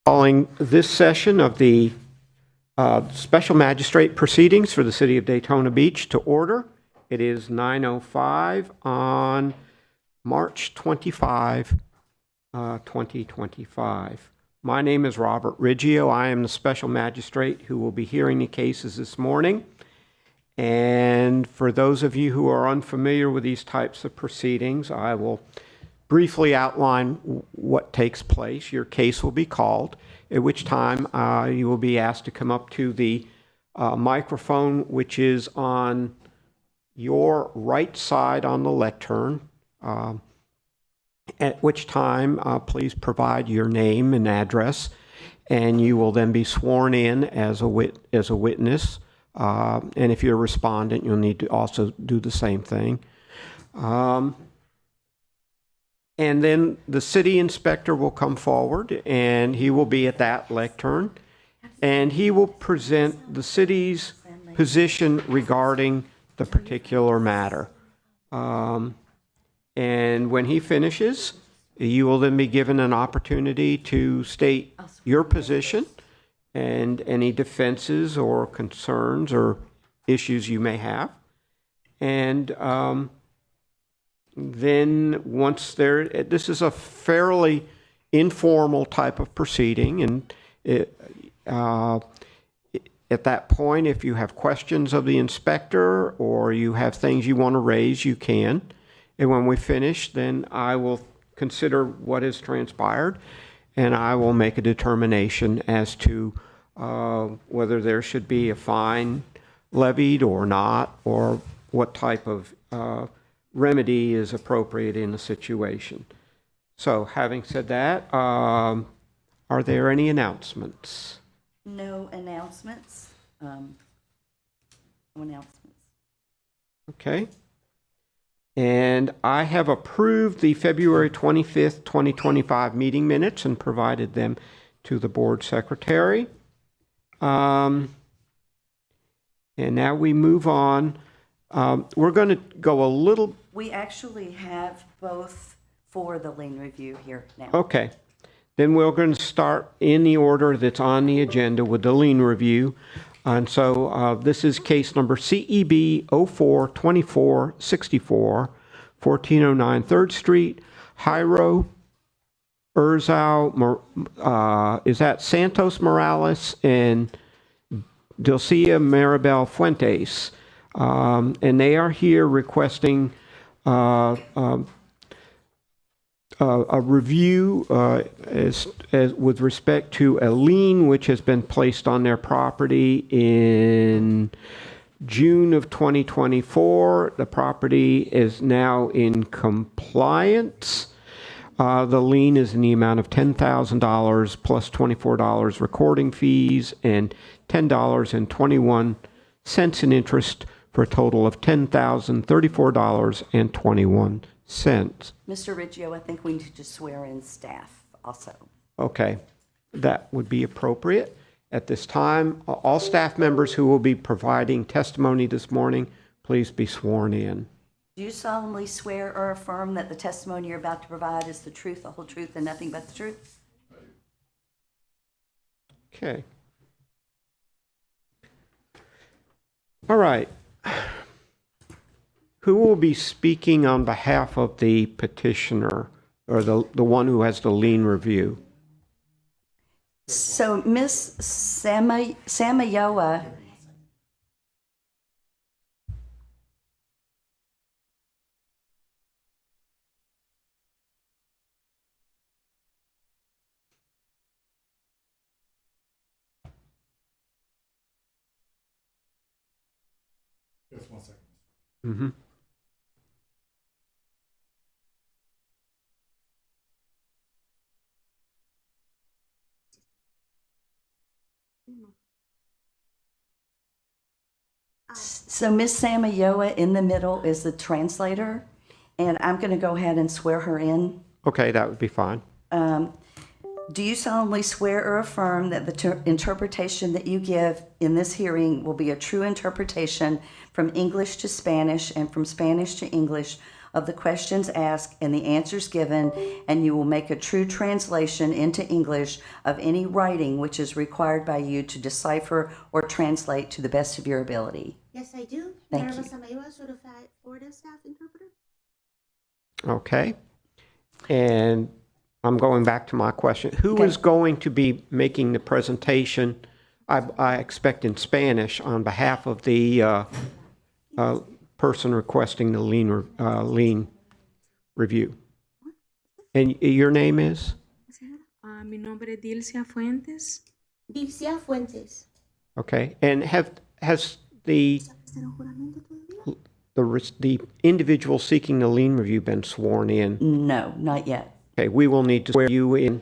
Calling this session of the Special Magistrate Proceedings for the City of Daytona Beach to order. It is 9:05 on March 25, 2025. My name is Robert Riggio. I am the Special Magistrate who will be hearing the cases this morning. And for those of you who are unfamiliar with these types of proceedings, I will briefly outline what takes place. Your case will be called, at which time you will be asked to come up to the microphone, which is on your right side on the lectern, at which time please provide your name and address, and you will then be sworn in as a witness. And if you're a respondent, you'll need to also do the same thing. And then the city inspector will come forward, and he will be at that lectern, and he will present the city's position regarding the particular matter. And when he finishes, you will then be given an opportunity to state your position and any defenses or concerns or issues you may have. And then once this is a fairly informal type of proceeding, and at that point, if you have questions of the inspector or you have things you want to raise, you can. And when we finish, then I will consider what has transpired, and I will make a determination as to whether there should be a fine levied or not, or what type of remedy is appropriate in the situation. So having said that, are there any announcements? No announcements. No announcements. Okay. And I have approved the February 25th, 2025 meeting minutes and provided them to the board secretary. And now we move on. We're going to go a little... We actually have both for the lien review here now. Okay. Then we're going to start in the order that's on the agenda with the lien review. And so this is case number CEB 042464, 1409 3rd Street, Jairo Urzao, is that Santos Morales and Dulcia Maribel Fuentes. And they are here requesting a review as with respect to a lien which has been placed on their property in June of 2024. The property is now in compliance. The lien is in the amount of $10,000 plus $24 recording fees and $10.21 in interest, for a total of $10,034.21. Mr. Riggio, I think we need to swear in staff also. Okay, that would be appropriate. At this time, all staff members who will be providing testimony this morning, please be sworn in. Do you solemnly swear or affirm that the testimony you're about to provide is the truth, the whole truth, and nothing but the truth? Okay. All right. Who will be speaking on behalf of the petitioner, or the one who has the lien review? So Ms. Samayoa, Just 1 second. Mm-hmm. so Ms. Samayoa in the middle is the translator, and I'm going to go ahead and swear her in. Okay, that would be fine. Do you solemnly swear or affirm that the interpretation that you give in this hearing will be a true interpretation from English to Spanish and from Spanish to English of the questions asked and the answers given, and you will make a true translation into English of any writing which is required by you to decipher or translate to the best of your ability. Yes, I do. Thank Narva you. Samayoa, certified Florida staff interpreter. Okay. And I'm going back to my question. Who Okay. is going to be making the presentation, I expect in Spanish, on behalf of the person requesting the lien review? And your name is? Mi nombre es Dilcia Fuentes. Dilcia Fuentes. Okay. And has the ¿Hacer un juramento todavía? the individual seeking the lien review been sworn in? No, not yet. Okay, we will need to swear you in,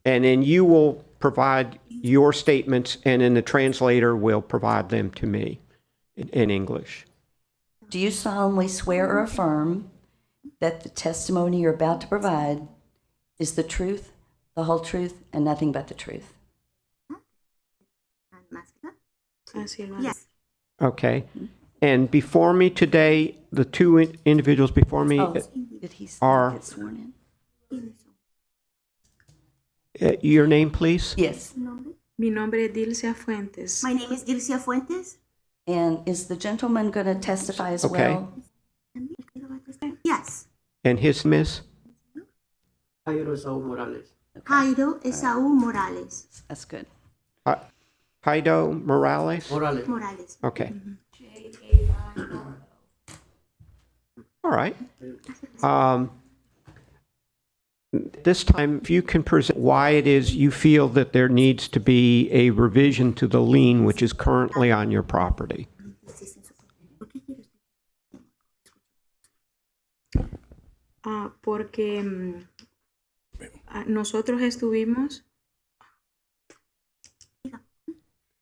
and then you will provide your statements, and then the translator will provide them to me in English. Do you solemnly swear or affirm that the testimony you're about to provide is the truth, the whole truth, and nothing but the truth? ¿Más que nada? Así lo hago. Yes. Okay. And before me today, the two individuals before me, Oh, did he are- get sworn in? your name, please? Yes. Mi nombre es Dilcia Fuentes. My name is Dilcia Fuentes. And is the gentleman going to testify as Okay. well? Yes. And his miss? Jairo Saúl Morales. Jairo Esaú Morales. That's good. Jaido Morales? Morales. Morales. Okay. All right. This time, if you can present why it is you feel that there needs to be a revision to the lien which is currently on your property. Porque nosotros estuvimos,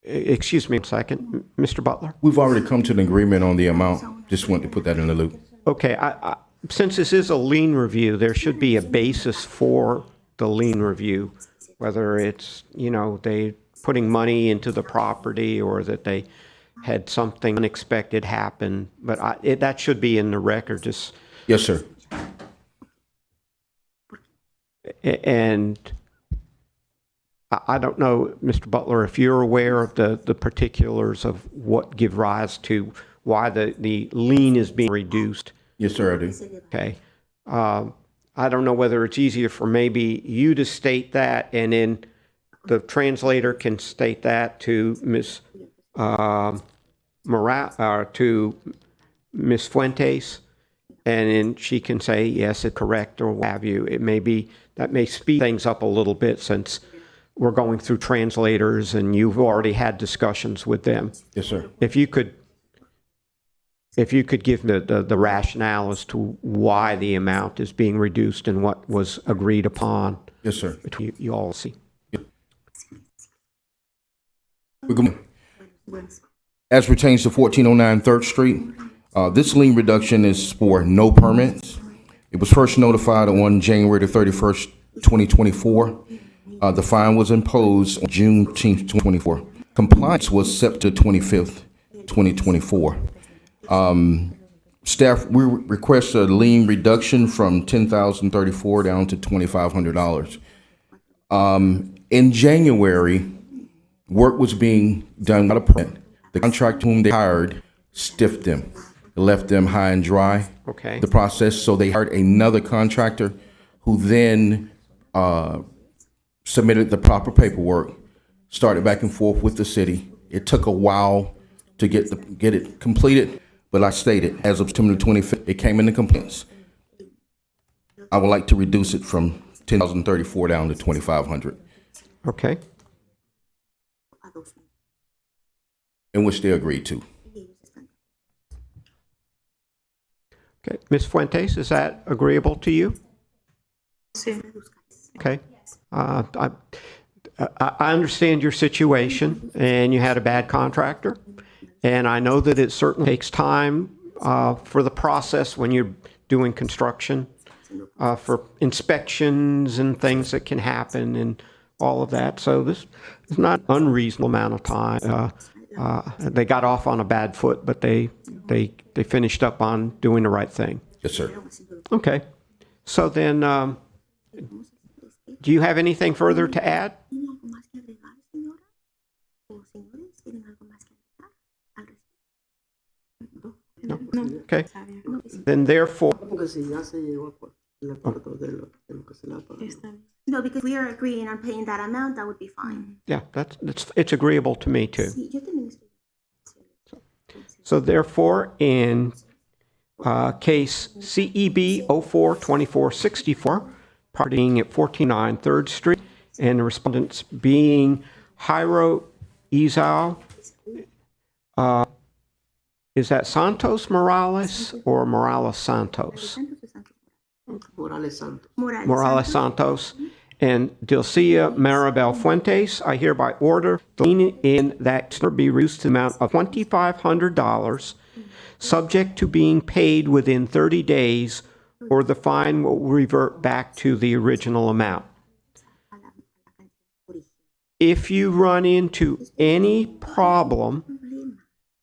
Excuse me a second, Mr. Butler. We've already come to an agreement on the amount. Just wanted to put that in the loop. Okay, since this is a lien review, there should be a basis for the lien review, whether it's, they putting money into the property or that they had something unexpected happen. But that should be in the record. Just Yes, sir. and I don't know, Mr. Butler, if you're aware of the particulars of what give rise to why the lien is being reduced. Yes, sir, I do. Okay. I don't know whether it's easier for maybe you to state that and then the translator can state that to Ms. To Ms. Fuentes, and then she can say, yes, it's correct, or what have you. It may be, that may speed things up a little bit since we're going through translators and you've already had discussions with them. Yes, sir. If you could give the rationale as to why the amount is being reduced and what was agreed upon Yes, sir. between you all. See. We're going. As pertains to 1409 3rd Street, this lien reduction is for no permits. It was first notified on January the 31st, 2024. The fine was imposed on June 10th, 2024. Compliance was September 25th, 2024. Staff, we request a lien reduction from $10,034 down to $2,500. In January, work was being done without a permit. The contractor whom they hired stiffed them, left them high and dry. Okay. The process, so they hired another contractor who then submitted the proper paperwork, started back and forth with the city. It took a while to get it completed, but I stated, as of September 25th, it came into compliance. I would like to reduce it from $10,034 down to $2,500, Okay. in which they agreed to. Okay. Ms. Fuentes, is that agreeable to you? sí. Okay. I understand your situation, and you had a bad contractor, and I know that it certainly takes time for the process when you're doing construction, for inspections and things that can happen and all of that. So this is not an unreasonable amount of time. They got off on a bad foot, but they finished up on doing the right thing. Yes, sir. Okay. So then, do you have anything further to add? ¿Tiene algo más que agregar, señora? ¿O señores tienen algo más que agregar al respecto? Okay. Está bien. Then therefore, Porque si ya se llegó a el acuerdo de lo que se le ha pagado. Está bien. No, because we are agreeing on paying that amount, that would be fine. yeah, it's agreeable to me too. Sí, yo también estoy. So therefore, in case CEB 04-2464, partying at 49 3rd Street, and the respondents being Jairo Izal, is that Santos Morales or Morales Santos? Morales Santos. Morales Santos, and Dilcia Maribel Fuentes, I hereby order the lien in that be reduced to the amount of $2,500, subject to being paid within 30 days, or the fine will revert back to the original amount. If you run into any problem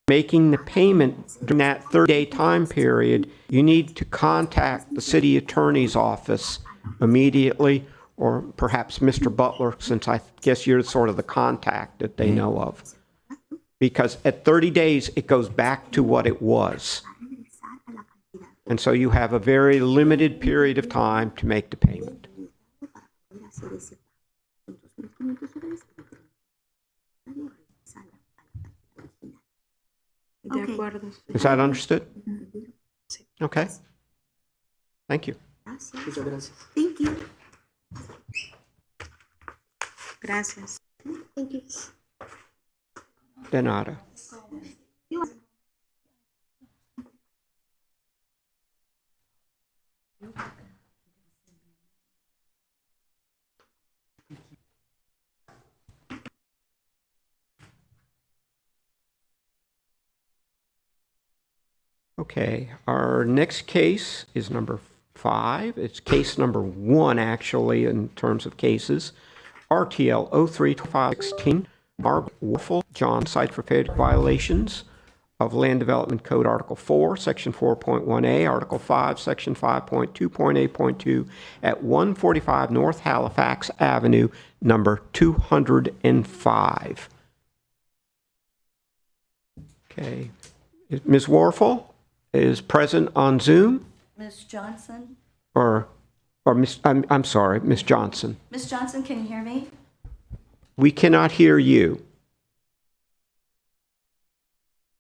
making the payment during that 30-day time period, you need to contact the city attorney's office immediately, or perhaps Mr. Butler, since I guess you're sort of the contact that they know of. Because at 30 days, it goes back to what it was. And so you have a very limited period of time to make the payment. De Okay. acuerdo. Is that understood? Okay. Thank you. Muchas gracias. Thank you. Gracias. Thank you. De nada. Okay, our next case is number 5. It's case number 1, actually, in terms of cases. RTL 032516, Mark Wolfel, John, cite for failure violations of Land Development Code Article 4, Section 4.1A, Article 5, Section 5.2.8.2 at 145 North Halifax Avenue, number 205. Okay. Ms. Warfel is present on Zoom, Ms. Johnson? or Miss, I'm sorry, Miss Johnson. Ms. Johnson, can you hear me? We cannot hear you.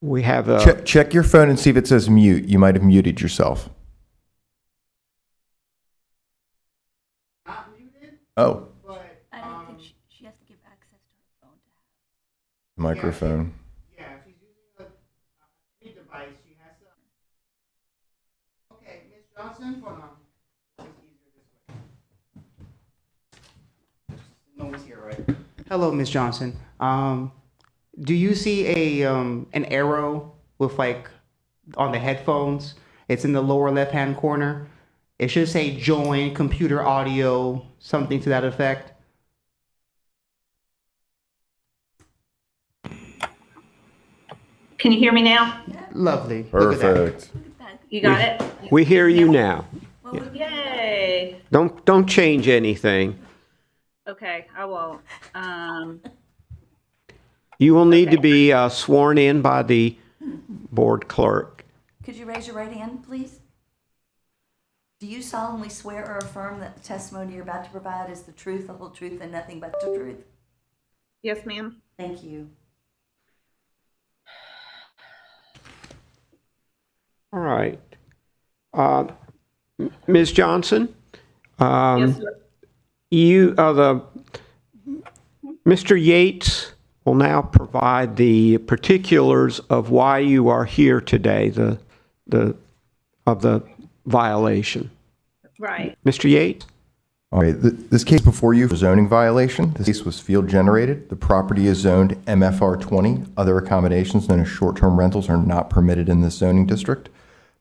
We have a, Check your phone and see if it says mute. You might have muted yourself. Oh, I don't think she has to give access to her phone. microphone. yeah, if she's using any device, she has to. Okay, Miss Johnson, hold on. No one's here, right? Hello, Miss Johnson. Do you see an arrow with like on the headphones? It's in the lower left-hand corner. It should say join computer audio, something to that effect. Can you hear me now? Lovely. Look at that. Perfect. You got it? We hear you now. Yay. Don't change anything. Okay, I won't. You will need to be sworn in by the board clerk. Could you raise your right hand, please? Do you solemnly swear or affirm that the testimony you're about to provide is the truth, the whole truth, and nothing but the truth? Yes, ma'am. Thank you. All right. Ms. Johnson, Yes, sir. Mr. Yates will now provide the particulars of why you are here today, of the violation. Right. Mr. Yates? All right, this case before you for zoning violation. This case was field generated. The property is zoned MFR 20. Other accommodations known as short-term rentals are not permitted in this zoning district.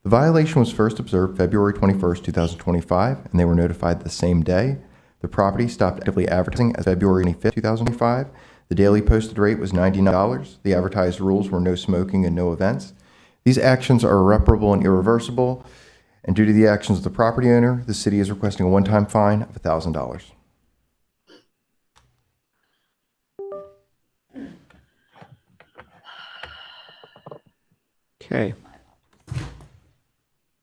The violation was first observed February 21st, 2025, and they were notified the same day. The property stopped actively advertising as February 25th, 2025. The daily posted rate was $99. The advertised rules were no smoking and no events. These actions are irreparable and irreversible, And due to the actions of the property owner, the city is requesting a one-time fine of $1,000. Okay.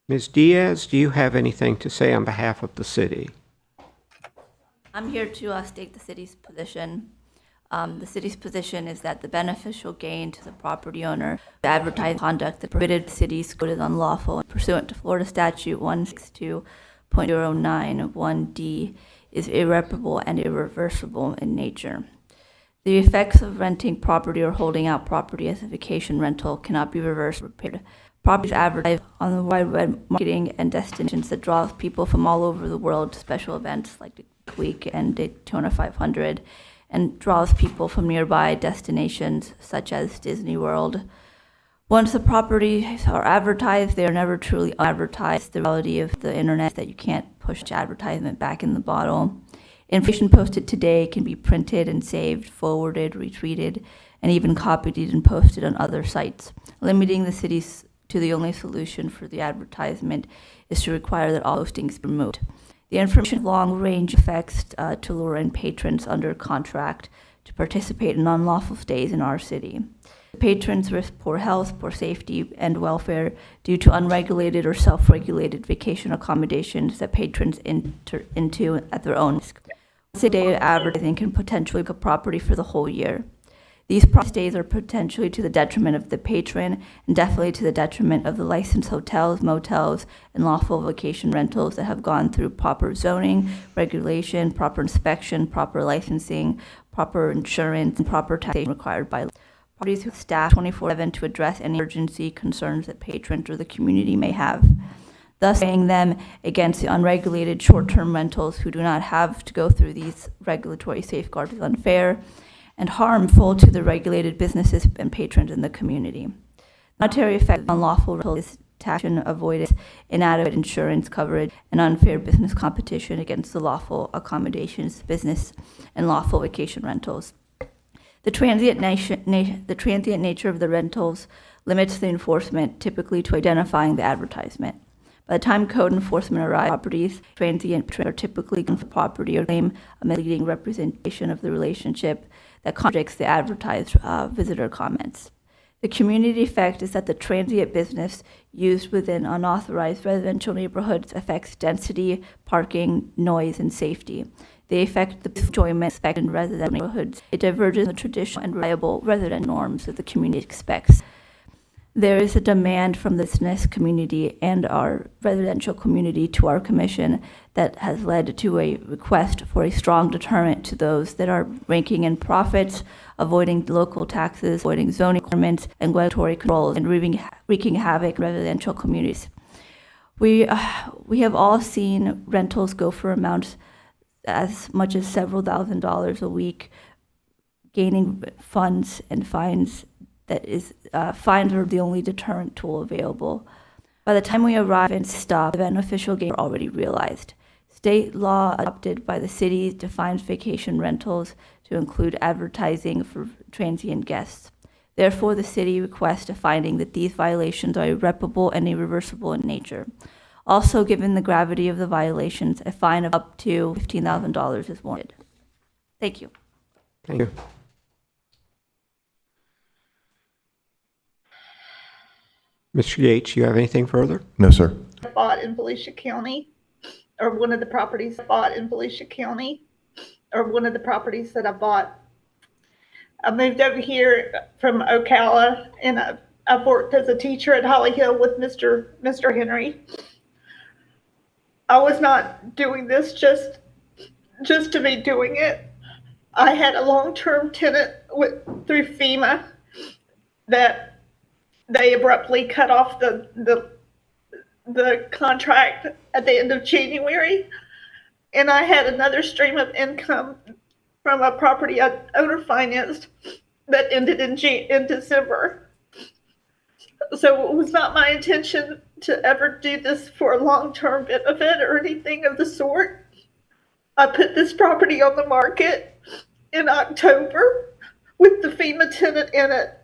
Ms. Diaz, do you have anything to say on behalf of the city? I'm here to state the city's position. The city's position is that the beneficial gain to the property owner, the advertising conduct that prohibited the city's code is unlawful pursuant to Florida Statute 162.091D is irreparable and irreversible in nature. The effects of renting property or holding out property as a vacation rental cannot be reversed or repaired. Properties advertised on the wide web marketing and destinations that draws people from all over the world to special events like the Week and Daytona 500, and draws people from nearby destinations such as Disney World. Once the properties are advertised, they are never truly advertised. The reality of the internet is that you can't push advertisement back in the bottle. Information posted today can be printed and saved, forwarded, retweeted, and even copied and posted on other sites. Limiting the cities to the only solution for the advertisement is to require that all postings be removed. The information has long-range effects to lure in patrons under contract to participate in unlawful stays in our city. Patrons risk poor health, poor safety, and welfare due to unregulated or self-regulated vacation accommodations that patrons enter into at their own risk. One-day advertising can potentially book a property for the whole year. These stays are potentially to the detriment of the patron and definitely to the detriment of the licensed hotels, motels, and lawful vacation rentals that have gone through proper zoning, regulation, proper inspection, proper licensing, proper insurance, and proper taxation required by law. Properties who staff 24/7 to address any emergency concerns that patrons or the community may have, thus weighing them against the unregulated short-term rentals who do not have to go through these regulatory safeguards is unfair and harmful to the regulated businesses and patrons in the community. Monetary effect of unlawful rental is taxation avoidance, inadequate insurance coverage, and unfair business competition against the lawful accommodations, business, and lawful vacation rentals. The transient nature of the rentals limits the enforcement, typically to identifying the advertisement. By the time code enforcement arrives, properties transient are typically given for property or claim a misleading representation of the relationship that contradicts the advertised visitor comments. The community effect is that the transient business used within unauthorized residential neighborhoods affects density, parking, noise, and safety. They affect the enjoyment expected in residential neighborhoods. It diverges from the traditional and reliable resident norms that the community expects. There is a demand from the business community and our residential community to our commission that has led to a request for a strong deterrent to those that are raking in profits, avoiding local taxes, avoiding zoning requirements and regulatory controls, and wreaking havoc in residential communities. We have all seen rentals go for amounts as much as several $1,000s a week, gaining funds and fines. That is, fines are the only deterrent tool available. By the time we arrive and stop, the beneficial gain are already realized. State law adopted by the city defines vacation rentals to include advertising for transient guests. Therefore, the city requests a finding that these violations are irreparable and irreversible in nature. Also, given the gravity of the violations, a fine of up to $15,000 is warranted. Thank you. Thank you. Mr. Yates, you have anything further? No, sir. Bought in Volusia County, or one of the properties bought in Volusia County, or one of the properties that I bought. I moved over here from Ocala, and I've worked as a teacher at Holly Hill with Mr. Henry. I was not doing this just to be doing it. I had a long-term tenant through FEMA that they abruptly cut off the contract at the end of January, and I had another stream of income from a property I owner financed that ended in December. So it was not my intention to ever do this for a long-term benefit or anything of the sort. I put this property on the market in October with the FEMA tenant in it.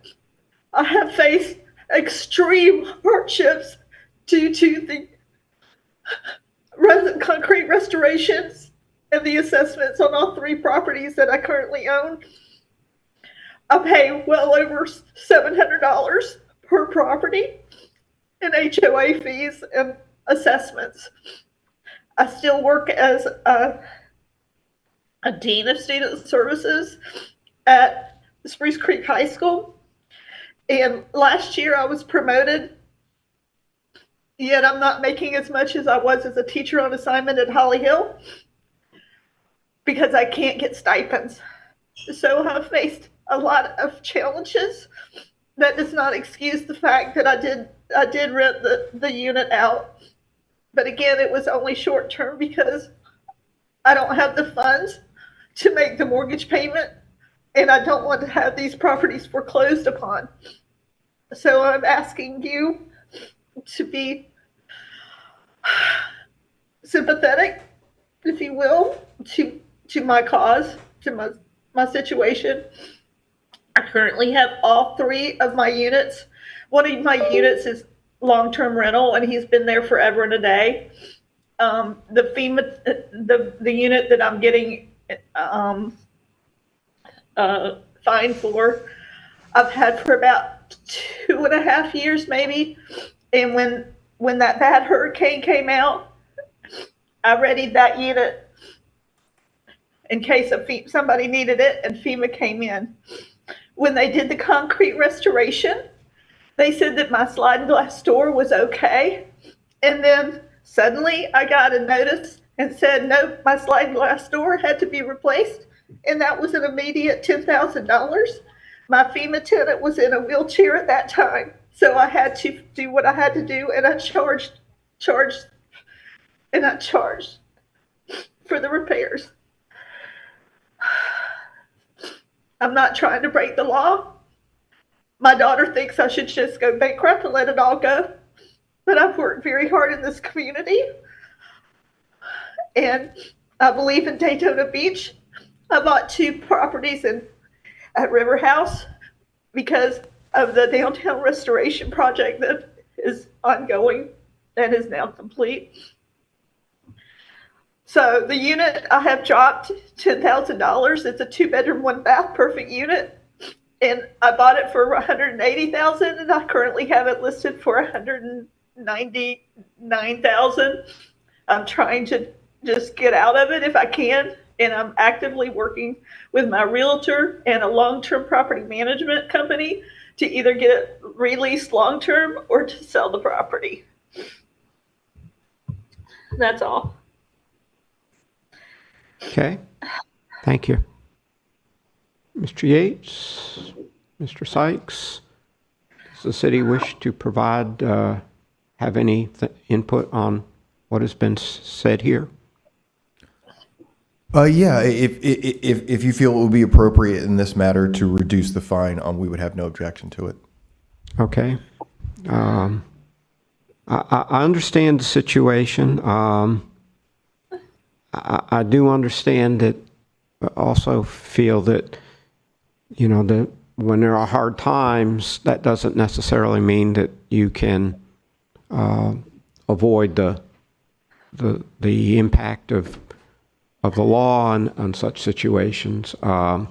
I have faced extreme hardships due to concrete restorations and the assessments on all 3 properties that I currently own. I pay well over $700 per property in HOA fees and assessments. I still work as a dean of student services at Spruce Creek High School. And last year I was promoted, yet I'm not making as much as I was as a teacher on assignment at Holly Hill because I can't get stipends. So I've faced a lot of challenges. That does not excuse the fact that I did rent the unit out. But again, it was only short term because I don't have the funds to make the mortgage payment, and I don't want to have these properties foreclosed upon. So I'm asking you to be sympathetic, if you will, to my cause, to my situation. I currently have all 3 of my units. One of my units is long-term rental, and he's been there forever and a day. The FEMA, the unit that I'm getting fined for, I've had for about 2.5 years, maybe. And when that bad hurricane came out, I readied that unit in case somebody needed it, and FEMA came in. When they did the concrete restoration, they said that my sliding glass door was okay. And then suddenly I got a notice and said, no, my sliding glass door had to be replaced. And that was an immediate $10,000. My FEMA tenant was in a wheelchair at that time. So I had to do what I had to do, and I charged for the repairs. I'm not trying to break the law. My daughter thinks I should just go bankrupt and let it all go. But I've worked very hard in this community. And I believe in Daytona Beach. I bought 2 properties at River House because of the downtown restoration project that is ongoing and is now complete. So the unit I have dropped $10,000. It's a 2-bedroom, 1-bath, perfect unit. And I bought it for $180,000, and I currently have it listed for $199,000. I'm trying to just get out of it if I can, and I'm actively working with my realtor and a long-term property management company to either get it released long-term or to sell the property. That's all. Okay, thank you. Mr. Yates, Mr. Sykes, does the city wish to provide, have any input on what has been said here? Yeah, if you feel it would be appropriate in this matter to reduce the fine, we would have no objection to it. Okay. I understand the situation. I do understand that, but also feel that, you know, that when there are hard times, that doesn't necessarily mean that you can avoid the impact of the law on such situations. So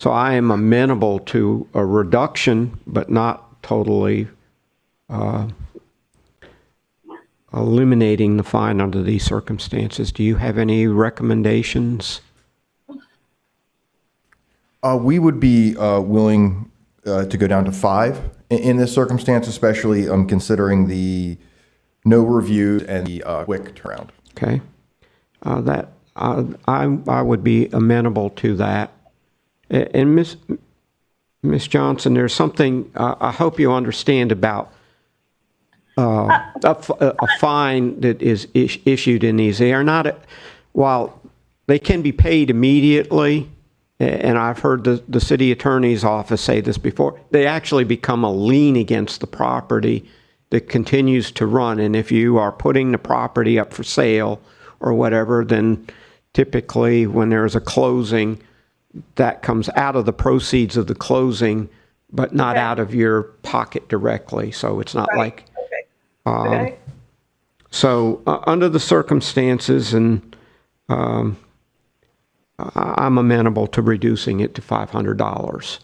I am amenable to a reduction, but not totally eliminating the fine under these circumstances. Do you have any recommendations? We would be willing to go down to 5 in this circumstance, especially considering the no review and the quick turnaround. Okay. I would be amenable to that. And Ms. Johnson, there's something I hope you understand about a fine that is issued in these. They are not, while they can be paid immediately, and I've heard the city attorney's office say this before, they actually become a lien against the property that continues to run. And if you are putting the property up for sale or whatever, then typically when there's a closing, that comes out of the proceeds of the closing, but not out of your pocket directly. So it's not like, So under the circumstances, and I'm amenable to reducing it to $500.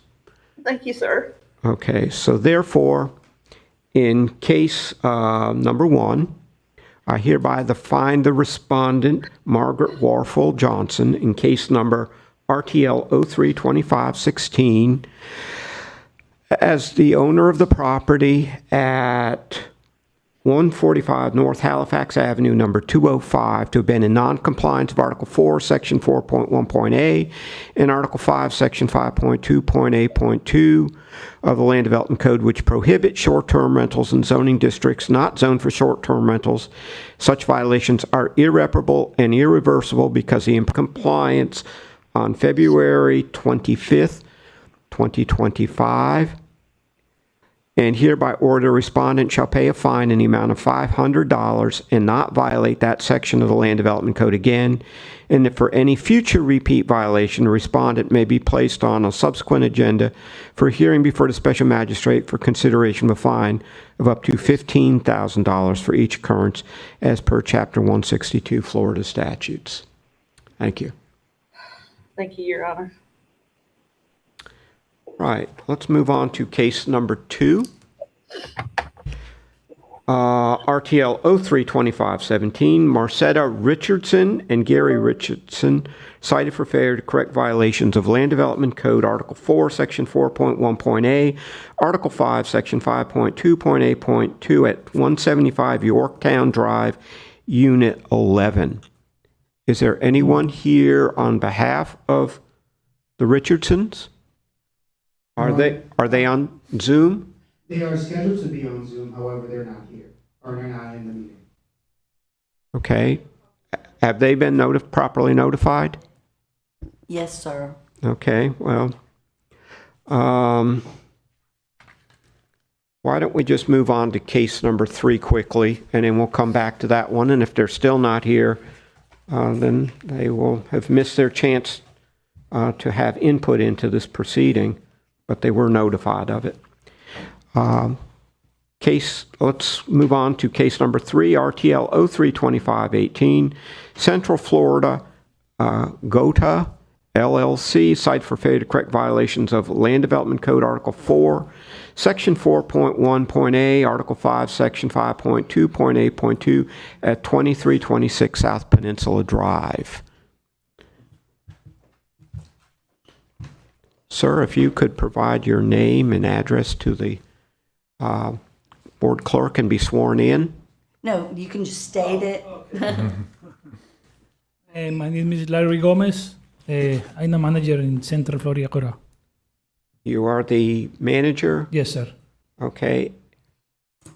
Thank you, sir. Okay, so therefore, in case number 1, I hereby find the respondent, Margaret Warfel Johnson, in case number RTL 032516, as the owner of the property at 145 North Halifax Avenue, number 205, to have been in noncompliance of Article 4, Section 4.1.a, and Article 5, Section 5.2.a.2 of the Land Development Code, which prohibit short-term rentals in zoning districts not zoned for short-term rentals. Such violations are irreparable and irreversible because the compliance on February 25th, 2025. And hereby order respondent shall pay a fine in the amount of $500 and not violate that section of the Land Development Code again. And that for any future repeat violation, the respondent may be placed on a subsequent agenda for hearing before the special magistrate for consideration of a fine of up to $15,000 for each occurrence as per Chapter 162 Florida statutes. Thank you. Thank you, Your Honor. Right, let's move on to case number 2. RTL 032517, Marcetta Richardson and Gary Richardson cited for failure to correct violations of Land Development Code Article 4, Section 4.1.a, Article 5, Section 5.2.a.2 at 175 Yorktown Drive, Unit 11. Is there anyone here on behalf of the Richardsons? Are they on Zoom? They are scheduled to be on Zoom, however, they're not here, or they're not in the meeting. Okay. Have they been properly notified? Yes, sir. Okay, well, why don't we just move on to case number 3 quickly, and then we'll come back to that one, and if they're still not here, then they will have missed their chance to have input into this proceeding, but they were notified of it. Let's move on to case number 3, RTL 032518, Central Florida GOTA LLC, cite for failure to correct violations of Land Development Code Article 4, Section 4.1.a, Article 5, Section 5.2.a.2 at 2326 South Peninsula Drive. Sir, if you could provide your name and address to the board clerk and be sworn in. No, you can just state it. My name is Larry Gomez. I'm a manager in Central Florida GOTA. You are the manager? Yes, sir. Okay.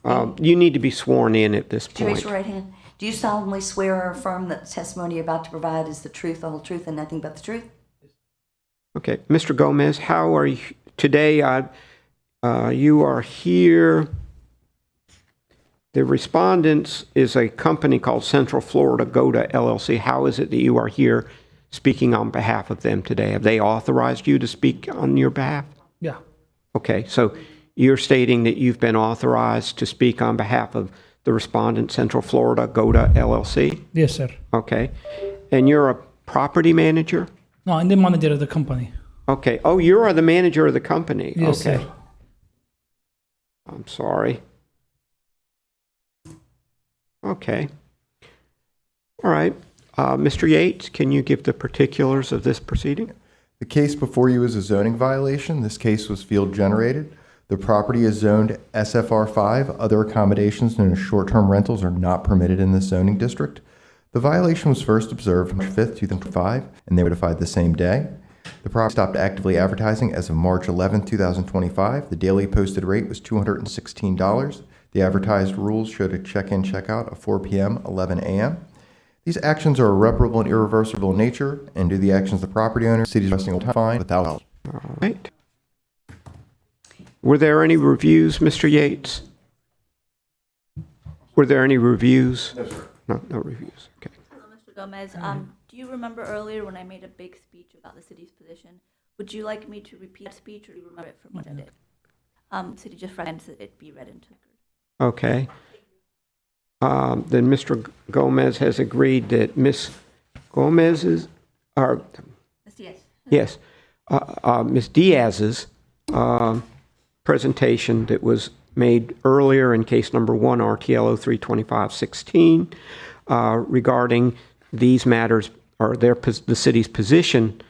You need to be sworn in at this Do you raise point. your right hand? Do you solemnly swear or affirm that the testimony you're about to provide is the truth, the whole truth, and nothing but the truth? Okay. Mr. Gomez, how are you today? You are here. The respondents is a company called Central Florida GOTA LLC. How is it that you are here speaking on behalf of them today? Have they authorized you to speak on your behalf? Yeah. Okay, so you're stating that you've been authorized to speak on behalf of the respondent, Central Florida GOTA LLC? Yes, sir. Okay. And you're a property manager? No, I'm the manager of the company. Okay. Oh, you are the manager of the company. Yes, okay. sir. I'm sorry. Okay. All right. Mr. Yates, can you give the particulars of this proceeding? The case before you is a zoning violation. This case was field generated. The property is zoned SFR 5. Other accommodations known as short-term rentals are not permitted in this zoning district. The violation was first observed March 5th, 2005, and they were notified the same day. The property stopped actively advertising as of March 11th, 2025. The daily posted rate was $216. The advertised rules showed a check-in, check-out of 4 p.m., 11 a.m. These actions are irreparable and irreversible in nature, and due to the actions of the property owner, the city is requesting a fine without help. All right. Were there any reviews, Mr. Yates? Were there any reviews? No, sir. No reviews. Okay. Hello, Mr. Gomez. Do you remember earlier when I made a big speech about the city's position? Would you like me to repeat that speech, or do you remember it from what I did? City just recommends that it be read into the record. Okay. Then Mr. Gomez has agreed that Ms. Gomez's, or, yes, Ms. Diaz's presentation that was made earlier in case number 1, RTL 032516, regarding these matters, or the city's position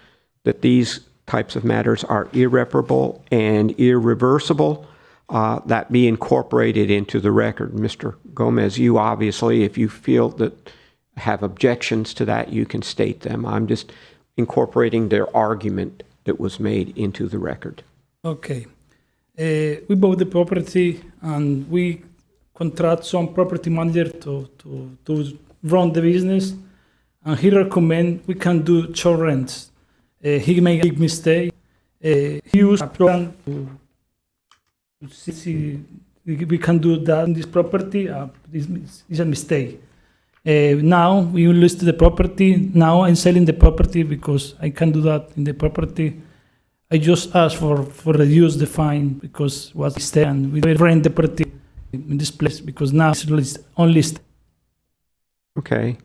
that these types of matters are irreparable and irreversible, that be incorporated into the record. Mr. Gomez, you obviously, if you feel that have objections to that, you can state them. I'm just incorporating their argument that was made into the record. Okay. We bought the property and we contract some property manager to run the business. And he recommend we can do short rents. He made a big mistake. He used a plan to see we can do that in this property. This is a mistake. Now we list the property. Now I'm selling the property because I can do that in the property. I just asked for reduce the fine because it was a mistake, and we rent the property in this place because now it's on list. Okay.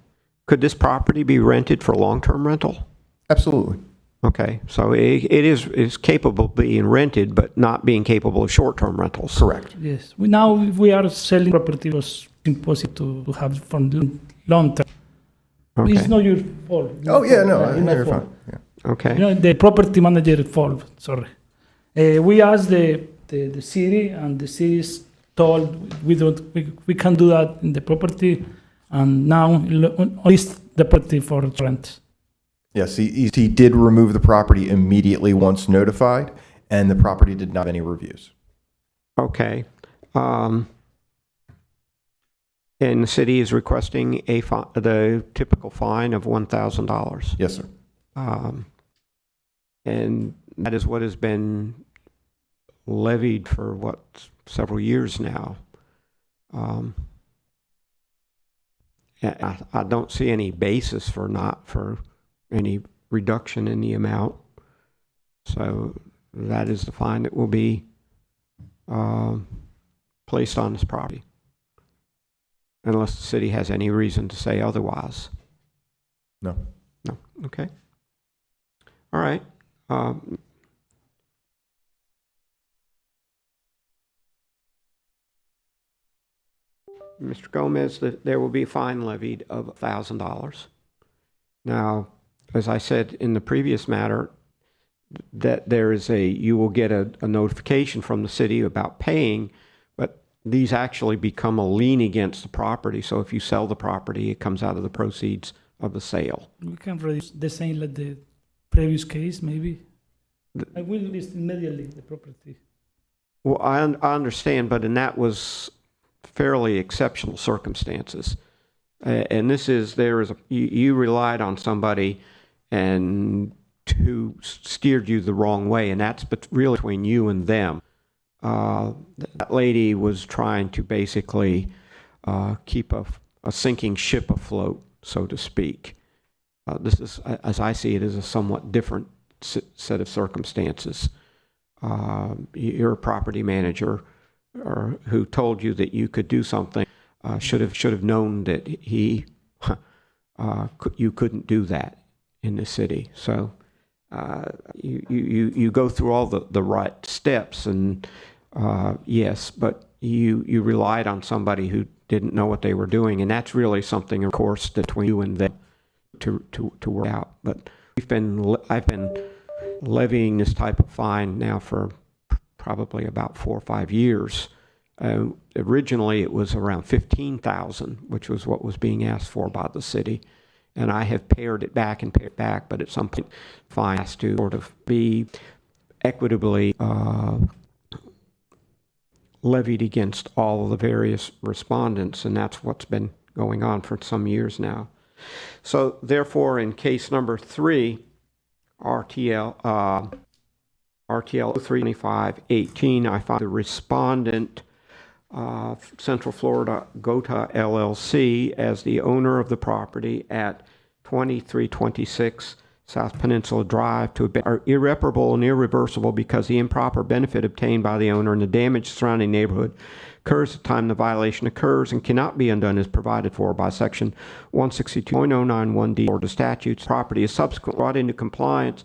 Could this property be rented for long-term rental? Absolutely. Okay, so it is capable of being rented, but not being capable of short-term rentals. Correct. Yes. We are selling property. It was impossible to have from long term. Okay. It's not your fault. Oh, yeah, no, It's my you're fault. fine. Yeah. Okay. You know, the property manager fault. Sorry. We asked the city, and the city is told we can do that in the property, and now list the property for rent. Yes, he did remove the property immediately once notified, and the property did not have any reviews. Okay. And the city is requesting the typical fine of $1,000. Yes, sir. And that is what has been levied for several years now. I don't see any basis for any reduction in the amount. So that is the fine that will be placed on this property, unless the city has any reason to say otherwise. No. No. Okay. All right. Mr. Gomez, there will be a fine levied of $1,000. Now, as I said in the previous matter, that you will get a notification from the city about paying, but these actually become a lien against the property. So if you sell the property, it comes out of the proceeds of the sale. We can reduce the same like the previous case, maybe. I will list immediately the property. Well, I understand, but that was fairly exceptional circumstances. And you relied on somebody and who steered you the wrong way, and that's really between you and them. That lady was trying to basically keep a sinking ship afloat, so to speak. This is, as I see it, is a somewhat different set of circumstances. You're a property manager who told you that you could do something, should have known that you couldn't do that in the city. So you go through all the right steps, and yes, but you relied on somebody who didn't know what they were doing, and that's really something, of course, between you and them to work out. But I've been levying this type of fine now for probably about 4 or 5 years. Originally, it was around $15,000, which was what was being asked for by the city, and I have pared it back, but at some point, fine has to sort of be equitably levied against all of the various respondents, and that's what's been going on for some years now. So, therefore, in case number 3, RTL 32518, I find the respondent, Central Florida Gota LLC, as the owner of the property at 2326 South Peninsula Drive to are irreparable and irreversible because the improper benefit obtained by the owner and the damage to the surrounding neighborhood occurs at the time the violation occurs and cannot be undone as provided for by Section 162.091D of the statutes. Property is subsequently brought into compliance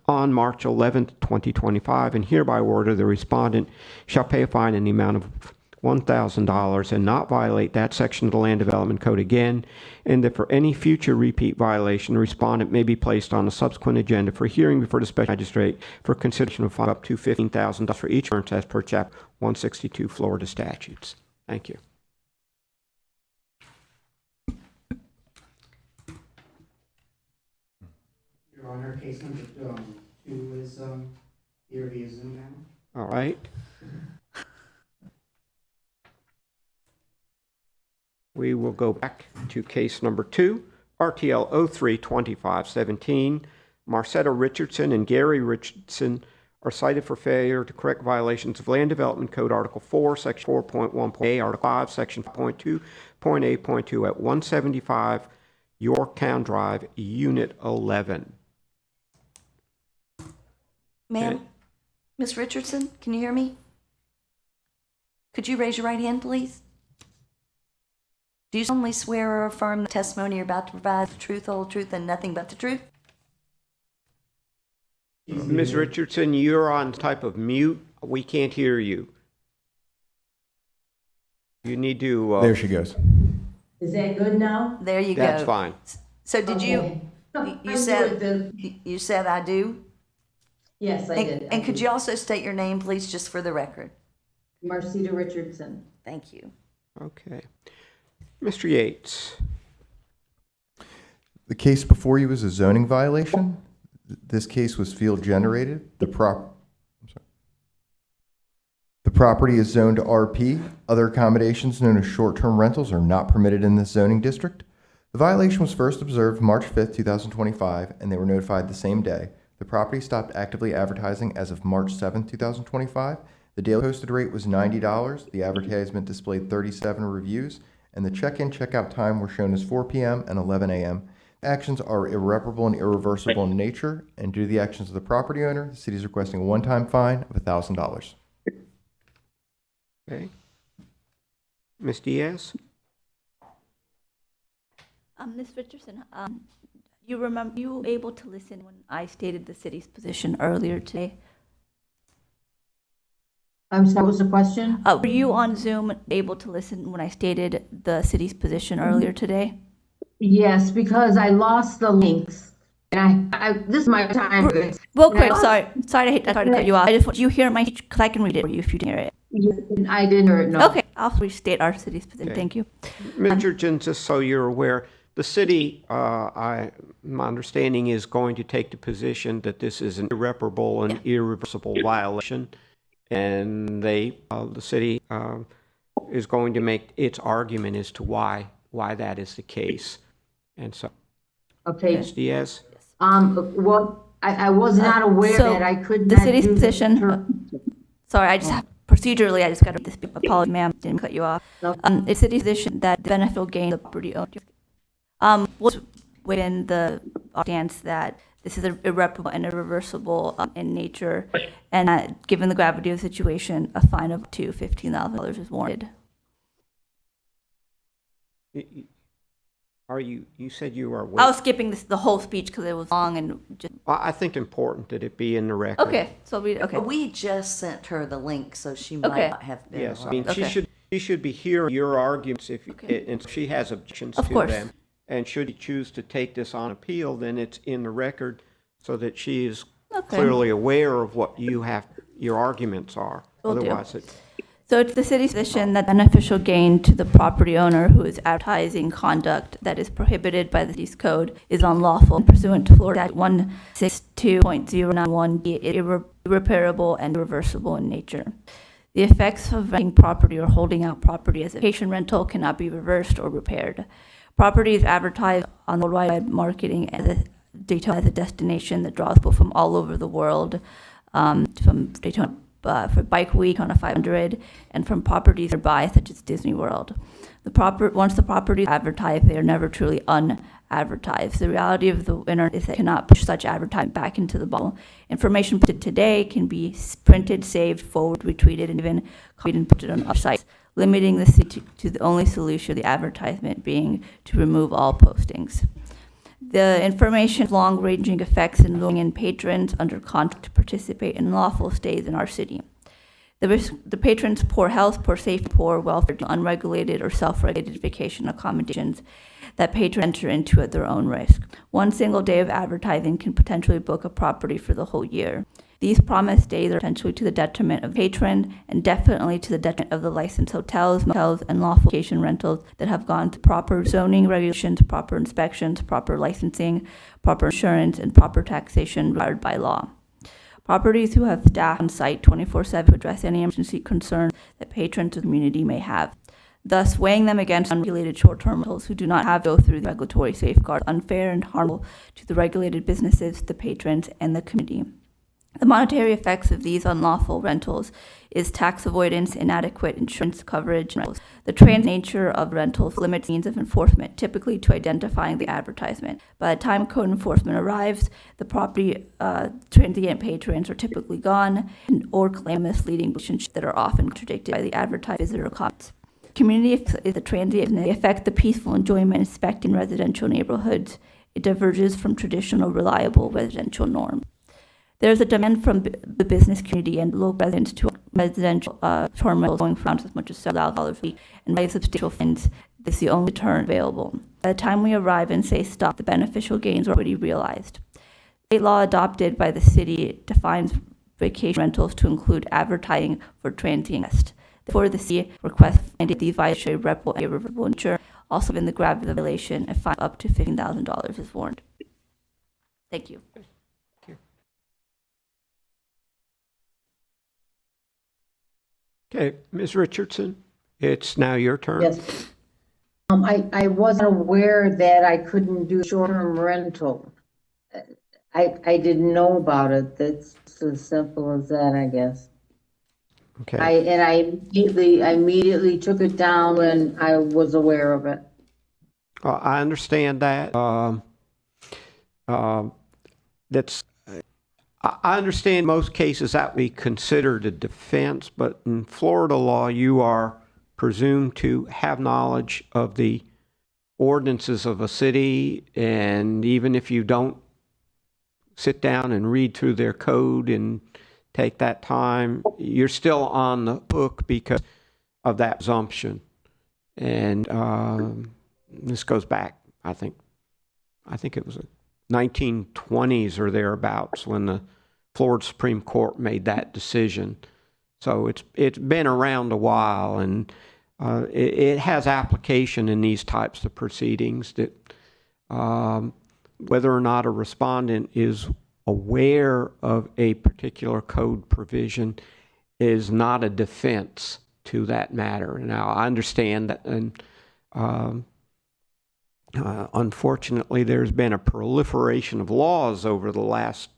on March 11th, 2025, and hereby order the respondent shall pay a fine in the amount of $1,000 and not violate that section of the Land Development Code again, and that for any future repeat violation, the respondent may be placed on a subsequent agenda for hearing before the special magistrate for consideration of fine up to $15,000 for each occurrence as per Chapter 162 Florida statutes. Thank you. Your Honor, case number 2 is here via Zoom now. All right. We will go back to case number 2, RTL 03-2517. Marcetta Richardson and Gary Richardson are cited for failure to correct violations of Land Development Code Article 4, Section 4.1.a, Article 5, Section 5.2.8.2 at 175 Yorktown Drive, Unit 11. Ma'am, Okay. Ms. Richardson, can you hear me? Could you raise your right hand, please? Do you solemnly swear or affirm the testimony you're about to provide is the truth, whole truth, and nothing but the truth? Ms. Richardson, you're on type of mute. We can't hear you. You need to... There she goes. Is that good now? There you go. That's fine. So did you said I do? Yes, I did. And could you also state your name, please, just for the record? Marcita Richardson. Thank you. Okay. Mr. Yates. The case before you is a zoning violation. This case was field generated. The property is zoned RP. Other accommodations known as short-term rentals are not permitted in this zoning district. The violation was first observed March 5th, 2025, and they were notified the same day. The property stopped actively advertising as of March 7th, 2025. The daily posted rate was $90. The advertisement displayed 37 reviews, and the check-in, check-out time were shown as 4 p.m. and 11 a.m. Actions are irreparable and irreversible in nature, and due to the actions of the property owner, the city is requesting a one-time fine of $1,000. Okay. Ms. Diaz? Ms. Richardson, you remember, you were able to listen when I stated the city's position earlier today? I'm sorry, what was the question? Were you on Zoom able to listen when I stated the city's position earlier today? Yes, because I lost the links. And I this is my time. Real quick, sorry to cut you off. I just want you hear my speech because I can read it for you if you didn't hear it. I didn't hear it, no. Okay, I'll restate our city's position. Okay. Thank you. Mr. Richardson, just so you're aware, the city, my understanding is going to take the position that this is an irreparable and irreversible violation. And the city is going to make its argument as to why that is the case. And so, Okay. Ms. Diaz? Well, I was not aware So, that I could the not city's do position. Sorry, I just have procedurally, I just got to this. Apologies, ma'am, didn't cut you off. It's the city's position that the beneficial gain of the property owner was within the stance that this is irreparable and irreversible in nature, and that given the gravity of the situation, a fine of up to $15,000 is warranted. You said you are... I was skipping the whole speech because it was long and just... I think important that it be in the record. Okay, so okay. We just sent her the link, so she might not have been. Yes, I on. mean, Okay. she should be hearing your arguments if Okay. and she has objections Of to course. them. And should you choose to take this on appeal, then it's in the record so that she is Okay. clearly aware of what your arguments are. Will do. Otherwise, So it's the city's position that beneficial gain to the property owner who is advertising conduct that is prohibited by the city's code is unlawful pursuant to Florida Act 162.091, irreparable and irreversible in nature. The effects of renting property or holding out property as a vacation rental cannot be reversed or repaired. Property is advertised on worldwide marketing as a Daytona as a destination that draws people from all over the world, from Daytona for Bike Week on a 500, and from properties nearby, such as Disney World. Once the properties are advertised, they are never truly unadvertised. The reality of the internet is that you cannot push such advertising back into the bubble. Information printed today can be printed, saved, forwarded, retweeted, and even copied and put on other sites, limiting the city to the only solution, the advertisement being to remove all postings. The information has long-ranging effects in luring in patrons under contract to participate in lawful stays in our city. The patrons' poor health, poor safety, poor welfare, unregulated or self-regulated vacation accommodations that patrons enter into at their own risk. One single day of advertising can potentially book a property for the whole year. These promised days are potentially to the detriment of patrons and definitely to the detriment of the licensed hotels, motels, and lawful vacation rentals that have gone through proper zoning regulations, proper inspections, proper licensing, proper insurance, and proper taxation required by law. Properties who have staff on site 24/7 to address any emergency concerns that patrons of the community may have, thus weighing them against unregulated short-term rentals who do not have to go through the regulatory safeguards, unfair and harmful to the regulated businesses, the patrons, and the community. The monetary effects of these unlawful rentals is tax avoidance, inadequate insurance coverage, and the trans nature of rentals limits means of enforcement, typically to identifying the advertisement. By the time code enforcement arrives, the property transient patrons are typically gone or claim misleading positions that are often contradicted by the advertised visitor comments. Community is the transient, and they affect the peaceful enjoyment and spec in residential neighborhoods. It diverges from traditional, reliable residential norms. There's a demand from the business community and local residents to residential term rentals going from as much as $7 a week and by substantial fines. This is the only return available. By the time we arrive and say stop, the beneficial gains are already realized. State law adopted by the city defines vacation rentals to include advertising for transient guests. Therefore, the city requests these violations irreparable and irreversible nature. Also, in the gravity of the violation, a fine up to $15,000 is warranted. Thank you. Okay, Ms. Richardson, it's now your turn. Yes. I wasn't aware that I couldn't do short-term rental. I didn't know about it. That's as simple as that, I guess. Okay. I immediately took it down when I was aware of it. I understand that. I understand most cases that would be considered a defense, but in Florida law, you are presumed to have knowledge of the ordinances of a city, and even if you don't sit down and read through their code and take that time, you're still on the hook because of that presumption. And this goes back, I think it was 1920s or thereabouts when the Florida Supreme Court made that decision. So it's been around a while, and it has application in these types of proceedings that whether or not a respondent is aware of a particular code provision is not a defense to that matter. Now, I understand that, and unfortunately, there's been a proliferation of laws over the last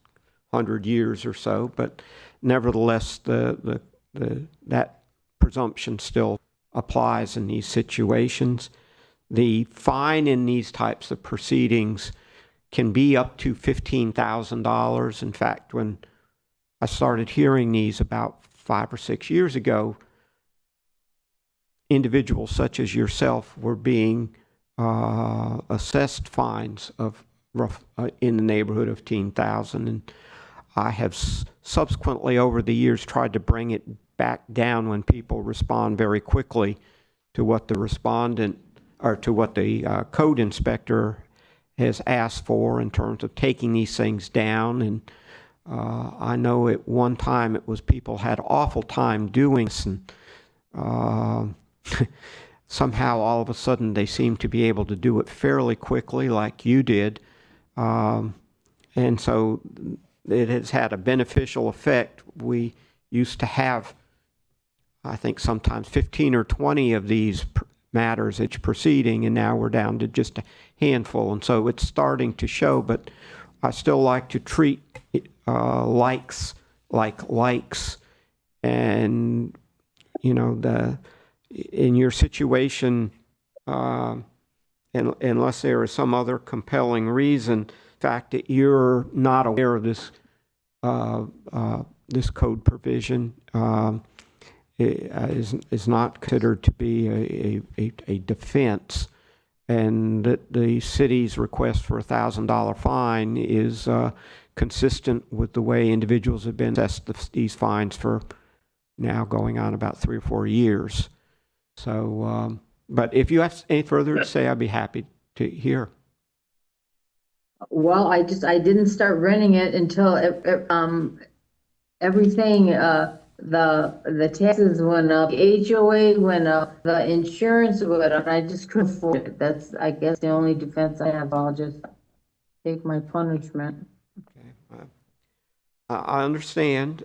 100 years or so, but nevertheless, that presumption still applies in these situations. The fine in these types of proceedings can be up to $15,000. In fact, when I started hearing these about 5 or 6 years ago, individuals such as yourself were being assessed fines of in the neighborhood of $10,000, and I have subsequently over the years tried to bring it back down when people respond very quickly to what the respondent or to what the code inspector has asked for in terms of taking these things down. And I know at one time it was people had awful time doing this, and somehow all of a sudden they seem to be able to do it fairly quickly like you did. And so it has had a beneficial effect. We used to have, I think, sometimes 15 or 20 of these matters each proceeding, and now we're down to just a handful. And so it's starting to show, but I still like to treat likes like likes And, you know, in your situation, unless there is some other compelling reason, the fact that you're not aware of this this code provision is not considered to be a defense, and that the city's request for $1,000 fine is consistent with the way individuals have been assessed these fines for now going on about 3 or 4 years. So, but if you have any further to say, I'd be happy to hear. Well, I didn't start renting it until everything, the taxes went up, the HOA went up, the insurance went up, I just couldn't afford it. That's, I guess, the only defense I have. I'll just take my punishment. Okay. I understand.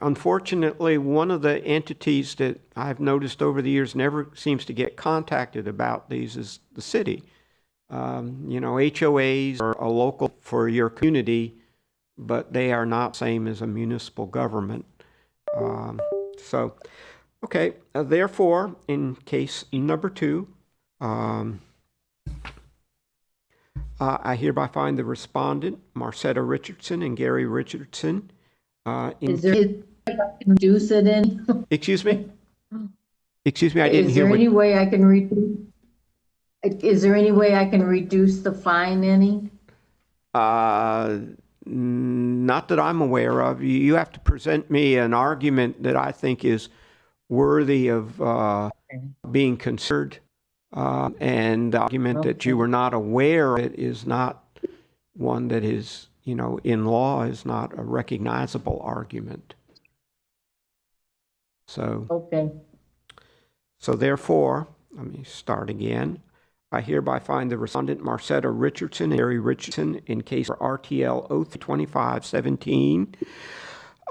Unfortunately, one of the entities that I've noticed over the years never seems to get contacted about these is the city. You know, HOAs are a local for your community, but they are not the same as a municipal government. So, okay, therefore, in case number 2, I hereby find the respondent, Marcetta Richardson and Gary Richardson. Is there any way I can reduce it in? Excuse me? Excuse me, I didn't Is hear there what... any way I can reduce? Is there any way I can reduce the fine any? Not that I'm aware of. You have to present me an argument that I think is worthy of being considered. And the argument that you were not aware of it is not one that is, you know, in law is not a recognizable argument. So, Okay. so therefore, let me start again. I hereby find the respondent Marcetta Richardson and Gary Richardson in case for RTL 032517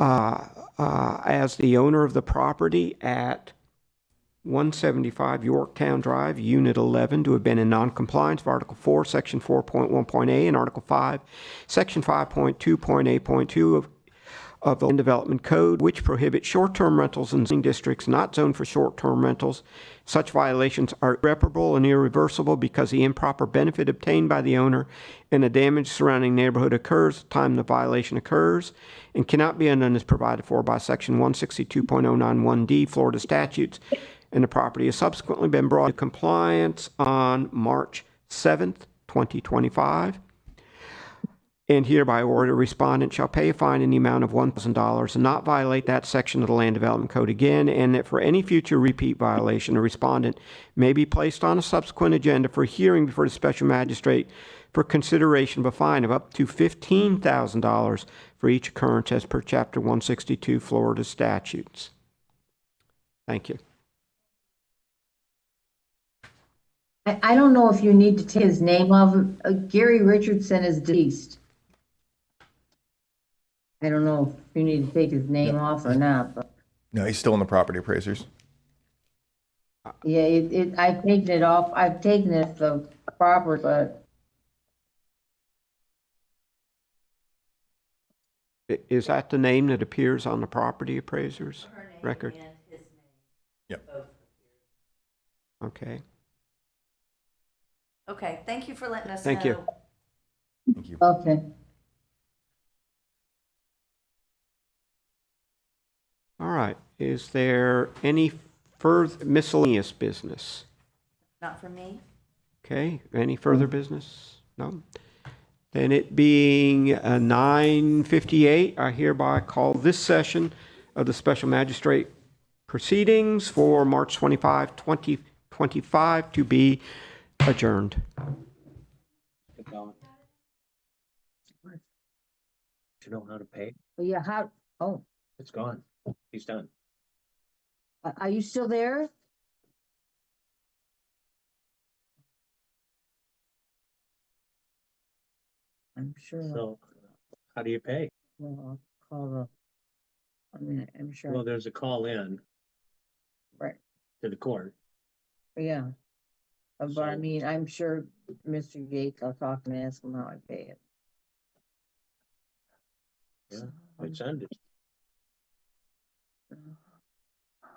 as the owner of the property at 175 Yorktown Drive, Unit 11, to have been in noncompliance of Article 4, Section 4.1.a and Article 5, Section 5.2.a.2 of the Land Development Code, which prohibit short-term rentals in zoning districts not zoned for short-term rentals. Such violations are irreparable and irreversible because the improper benefit obtained by the owner and the damage surrounding neighborhood occurs at the time the violation occurs and cannot be undone as provided for by Section 162.091D Florida statutes. And the property has subsequently been brought to compliance on March 7th, 2025. And hereby order a respondent shall pay a fine in the amount of $1,000 and not violate that section of the Land Development Code again, and that for any future repeat violation, a respondent may be placed on a subsequent agenda for hearing before the special magistrate for consideration of a fine of up to $15,000 for each occurrence as per Chapter 162 Florida statutes. Thank you. I don't know if you need to take his name off. Gary Richardson is deceased. I don't know if you need to take his name off or not, but No, he's still in the property appraisers. yeah, I've taken it off. I've taken it the proper, but Is that the name that appears on the property appraiser's record? And his name. Yep. Both. Okay. Okay, thank you for letting us know. Thank you. Thank you. okay. All right. Is there any further miscellaneous business? Not for me. Okay. Any further business? No. Then it being 9:58, I hereby call this session of the Special Magistrate proceedings for March 25, 2025 to be adjourned. To know how to pay. Well, yeah, how, oh, It's gone. He's done. are you still there? I'm sure, So how do you pay? well, I'll call the, I mean, I'm sure, Well, there's a call in right, to the court. yeah. But I So- mean, I'm sure Mr. Gates, I'll talk and ask him how I pay it. Yeah, I send it. No.